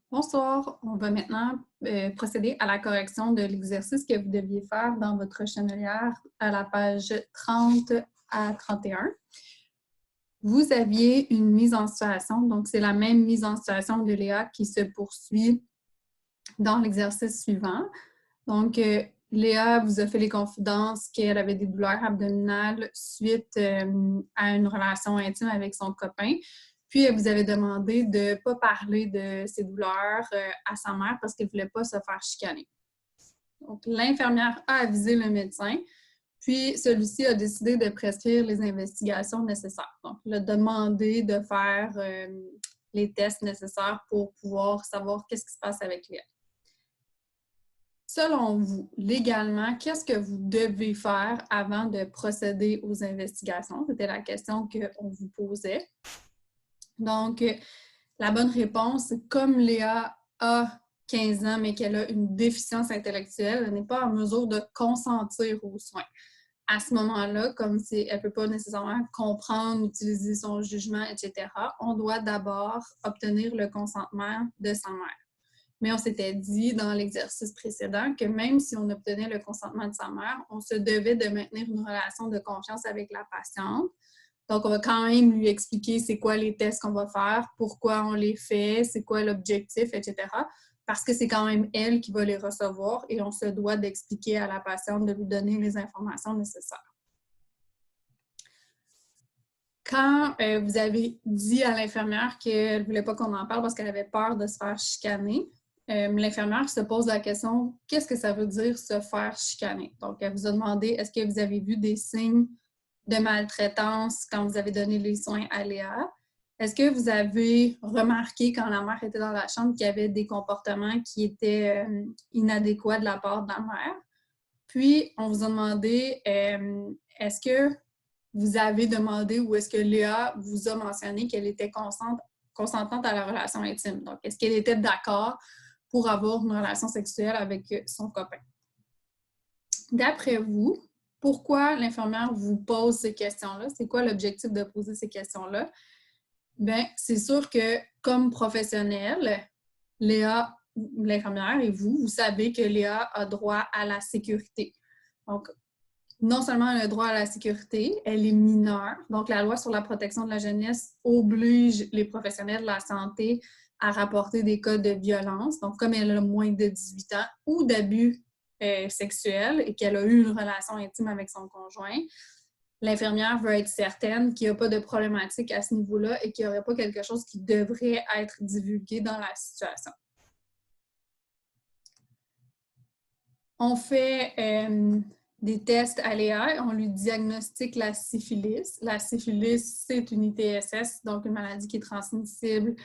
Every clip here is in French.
Bonsoir, on va maintenant procéder à la correction de l'exercice que vous deviez faire dans votre chenelière à la page 30 à 31. Vous aviez une mise en situation, donc c'est la même mise en situation de Léa qui se poursuit dans l'exercice suivant. Donc, Léa vous a fait les confidences qu'elle avait des douleurs abdominales suite à une relation intime avec son copain. Puis, elle vous avait demandé de ne pas parler de ses douleurs à sa mère parce qu'elle ne voulait pas se faire chicaner. Donc, l'infirmière a avisé le médecin, puis celui-ci a décidé de prescrire les investigations nécessaires. Donc, il a demandé de faire les tests nécessaires pour pouvoir savoir qu'est-ce qui se passe avec Léa. Selon vous, légalement, qu'est-ce que vous devez faire avant de procéder aux investigations? C'était la question qu'on vous posait. Donc, la bonne réponse, c'est comme Léa a 15 ans, mais qu'elle a une déficience intellectuelle, elle n'est pas en mesure de consentir aux soins. À ce moment-là, comme elle ne peut pas nécessairement comprendre, utiliser son jugement, etc., on doit d'abord obtenir le consentement de sa mère. Mais on s'était dit dans l'exercice précédent que même si on obtenait le consentement de sa mère, on se devait de maintenir une relation de confiance avec la patiente. Donc, on va quand même lui expliquer c'est quoi les tests qu'on va faire, pourquoi on les fait, c'est quoi l'objectif, etc. Parce que c'est quand même elle qui va les recevoir et on se doit d'expliquer à la patiente, de lui donner les informations nécessaires. Quand vous avez dit à l'infirmière qu'elle ne voulait pas qu'on en parle parce qu'elle avait peur de se faire chicaner, l'infirmière se pose la question « Qu'est-ce que ça veut dire se faire chicaner? » Donc, elle vous a demandé « Est-ce que vous avez vu des signes de maltraitance quand vous avez donné les soins à Léa? Est-ce que vous avez remarqué quand la mère était dans la chambre qu'il y avait des comportements qui étaient inadéquats de la part de la mère? » Puis, on vous a demandé est-ce que vous avez demandé ou est-ce que Léa vous a mentionné qu'elle était consentante à la relation intime? Donc, est-ce qu'elle était d'accord pour avoir une relation sexuelle avec son copain? D'après vous, pourquoi l'infirmière vous pose ces questions-là? C'est quoi l'objectif de poser ces questions-là? Bien, c'est sûr que comme professionnel, Léa, l'infirmière et vous savez que Léa a droit à la sécurité. Donc, non seulement elle a droit à la sécurité, elle est mineure. Donc, la loi sur la protection de la jeunesse oblige les professionnels de la santé à rapporter des cas de violence. Donc, comme elle a moins de 18 ans ou d'abus sexuels et qu'elle a eu une relation intime avec son conjoint, l'infirmière veut être certaine qu'il n'y a pas de problématique à ce niveau-là et qu'il n'y aurait pas quelque chose qui devrait être divulgué dans la situation. On fait des tests à Léa, on lui diagnostique la syphilis. La syphilis, c'est une ITSS, donc une maladie qui est transmissible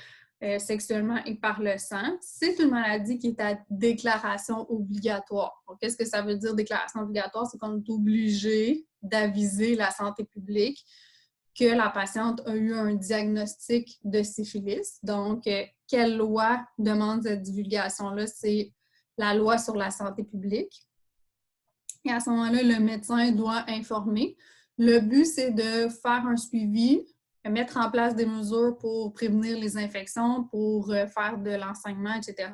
sexuellement et par le sang. C'est une maladie qui est à déclaration obligatoire. Donc, qu'est-ce que ça veut dire déclaration obligatoire? C'est qu'on est obligé d'aviser la santé publique que la patiente a eu un diagnostic de syphilis. Donc, quelle loi demande cette divulgation-là? C'est la loi sur la santé publique. Et à ce moment-là, le médecin doit informer. Le but, c'est de faire un suivi, mettre en place des mesures pour prévenir les infections, pour faire de l'enseignement, etc.,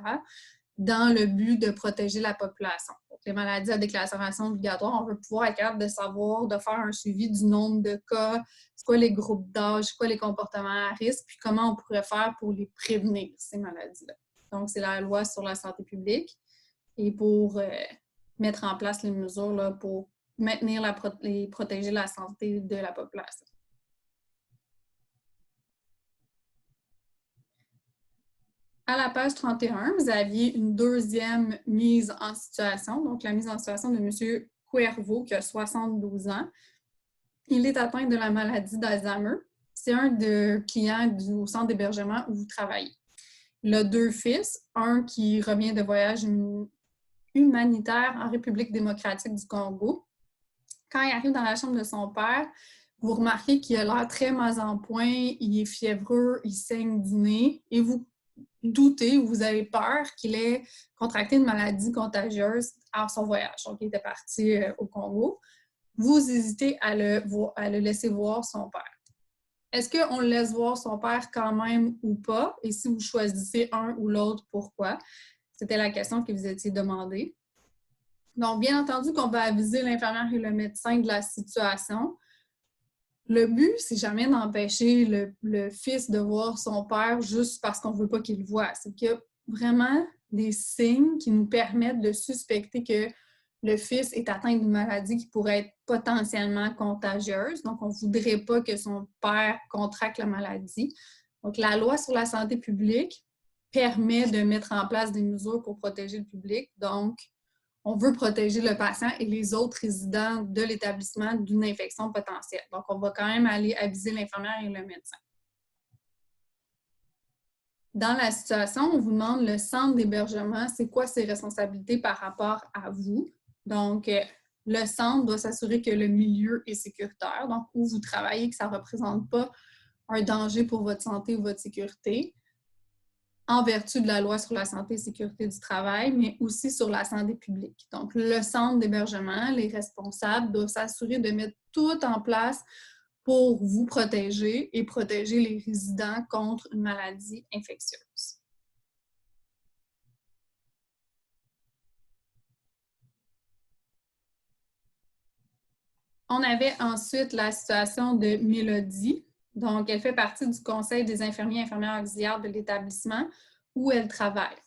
dans le but de protéger la population. Donc, les maladies à déclaration obligatoire, on veut pouvoir être capable de savoir, de faire un suivi du nombre de cas, c'est quoi les groupes d'âge, c'est quoi les comportements à risque, puis comment on pourrait faire pour les prévenir, ces maladies-là. Donc, c'est la loi sur la santé publique. Et pour mettre en place les mesures là, pour maintenir et protéger la santé de la population. À la page 31, vous aviez une deuxième mise en situation, donc la mise en situation de M. Cuervo, qui a 72 ans. Il est atteint de la maladie d'Alzheimer. C'est un des clients du centre d'hébergement où vous travaillez. Il a deux fils, un qui revient de voyage humanitaire en République démocratique du Congo. Quand il arrive dans la chambre de son père, vous remarquez qu'il a l'air très mal en point, il est fiévreux, il saigne du nez, et vous doutez ou vous avez peur qu'il ait contracté une maladie contagieuse en son voyage. Donc, il était parti au Congo. Vous hésitez à le laisser voir son père. Est-ce qu'on laisse voir son père quand même ou pas? Et si vous choisissez un ou l'autre, pourquoi? C'était la question que vous étiez demandée. Donc, bien entendu qu'on va aviser l'infirmière et le médecin de la situation. Le but, c'est jamais d'empêcher le fils de voir son père juste parce qu'on ne veut pas qu'il le voie. C'est qu'il y a vraiment des signes qui nous permettent de suspecter que le fils est atteint d'une maladie qui pourrait être potentiellement contagieuse. Donc, on ne voudrait pas que son père contracte la maladie. Donc, la loi sur la santé publique permet de mettre en place des mesures pour protéger le public. Donc, on veut protéger le patient et les autres résidents de l'établissement d'une infection potentielle. Donc, on va quand même aller aviser l'infirmière et le médecin. Dans la situation, on vous demande le centre d'hébergement, c'est quoi ses responsabilités par rapport à vous. Donc, le centre doit s'assurer que le milieu est sécuritaire, donc où vous travaillez, que ça ne représente pas un danger pour votre santé ou votre sécurité, en vertu de la loi sur la santé et sécurité du travail, mais aussi sur la santé publique. Donc, le centre d'hébergement, les responsables doivent s'assurer de mettre tout en place pour vous protéger et protéger les résidents contre une maladie infectieuse. On avait ensuite la situation de Mélodie. Donc, elle fait partie du conseil des infirmiers et infirmières auxiliaires de l'établissement où elle travaille.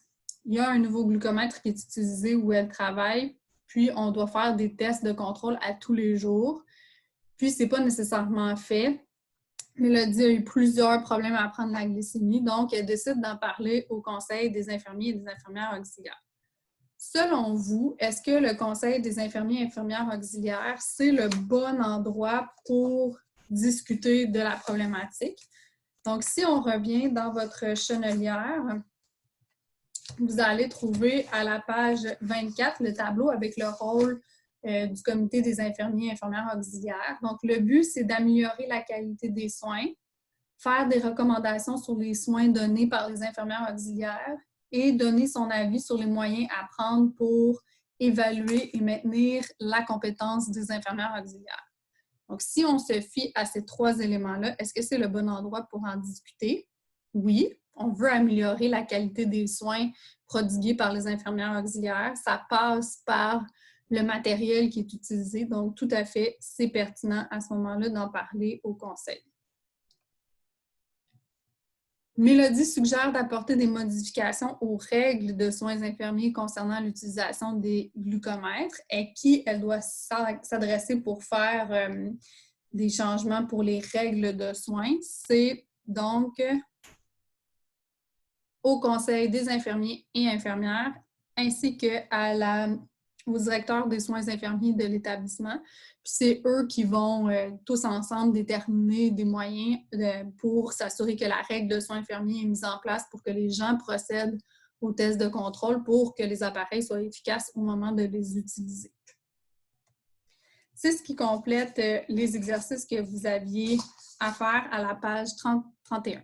Il y a un nouveau glucomètre qui est utilisé où elle travaille, puis on doit faire des tests de contrôle à tous les jours. Puis, ce n'est pas nécessairement fait. Mélodie a eu plusieurs problèmes à prendre la glycémie, donc elle décide d'en parler au conseil des infirmiers et des infirmières auxiliaires. Selon vous, est-ce que le Conseil des infirmiers et infirmières auxiliaires, c'est le bon endroit pour discuter de la problématique? Donc, si on revient dans votre chenelière, vous allez trouver à la page 24 le tableau avec le rôle du Comité des infirmiers et infirmières auxiliaires. Donc, le but, c'est d'améliorer la qualité des soins, faire des recommandations sur les soins donnés par les infirmières auxiliaires, et donner son avis sur les moyens à prendre pour évaluer et maintenir la compétence des infirmières auxiliaires. Donc, si on se fie à ces trois éléments-là, est-ce que c'est le bon endroit pour en discuter? Oui, on veut améliorer la qualité des soins prodigués par les infirmières auxiliaires. Ça passe par le matériel qui est utilisé. Donc, tout à fait, c'est pertinent à ce moment-là d'en parler au conseil. Mélodie suggère d'apporter des modifications aux règles de soins infirmiers concernant l'utilisation des glucomètres. À qui elle doit s'adresser pour faire des changements pour les règles de soins? C'est donc au Conseil des infirmiers et infirmières, ainsi qu'au directeur des soins infirmiers de l'établissement. Puis c'est eux qui vont tous ensemble déterminer des moyens pour s'assurer que la règle de soins infirmiers est mise en place pour que les gens procèdent aux tests de contrôle pour que les appareils soient efficaces au moment de les utiliser. C'est ce qui complète les exercices que vous aviez à faire à la page 31.